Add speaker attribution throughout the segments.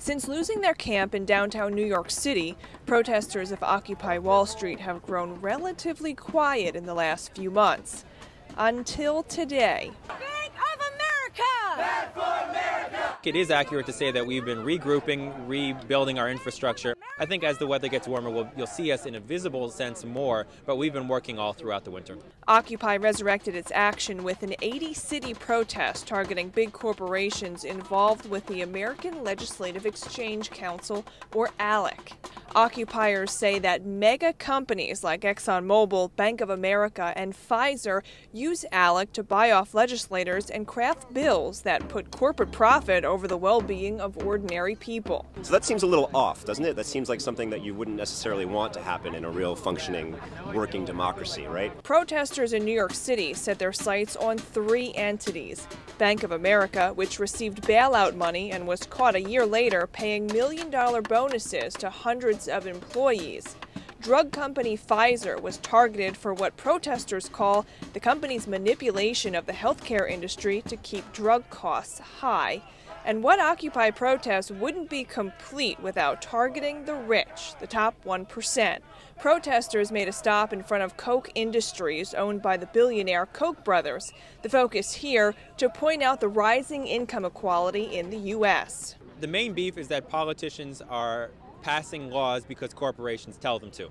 Speaker 1: Since losing their camp in downtown New York City, protesters of Occupy Wall Street have grown relatively quiet in the last few months. Until today.
Speaker 2: Bank of America!
Speaker 3: Back for America!
Speaker 4: It is accurate to say that we've been regrouping, rebuilding our infrastructure. I think as the weather gets warmer, you'll see us in a visible sense more, but we've been working all throughout the winter.
Speaker 1: Occupy resurrected its action with an 80-city protest targeting big corporations involved with the American Legislative Exchange Council, or ALEC. Occupiers say that mega companies like ExxonMobil, Bank of America, and Pfizer use ALEC to buy off legislators and craft bills that put corporate profit over the well-being of ordinary people.
Speaker 5: So that seems a little off, doesn't it? That seems like something that you wouldn't necessarily want to happen in a real functioning, working democracy, right?
Speaker 1: Protesters in New York City set their sights on 3 entities. Bank of America, which received bailout money and was caught a year later paying million-dollar bonuses to hundreds of employees. Drug company Pfizer was targeted for what protesters call the company's manipulation of the healthcare industry to keep drug costs high. And what Occupy protests wouldn't be complete without targeting the rich, the top 1%. Protesters made a stop in front of Koch Industries, owned by the billionaire Koch brothers. The focus here to point out the rising income equality in the U.S.
Speaker 4: The main beef is that politicians are passing laws because corporations tell them to,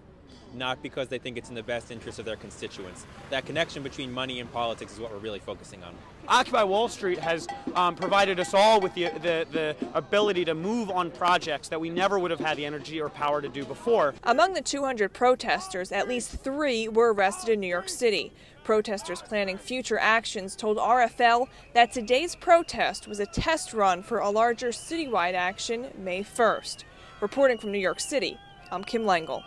Speaker 4: not because they think it's in the best interest of their constituents. That connection between money and politics is what we're really focusing on.
Speaker 6: Occupy Wall Street has provided us all with the ability to move on projects that we never would have had the energy or power to do before.
Speaker 1: Among the 200 protesters, at least 3 were arrested in New York City. Protesters planning future actions told RFL that today's protest was a test run for a larger citywide action May 1st. Reporting from New York City, I'm Kim Langle.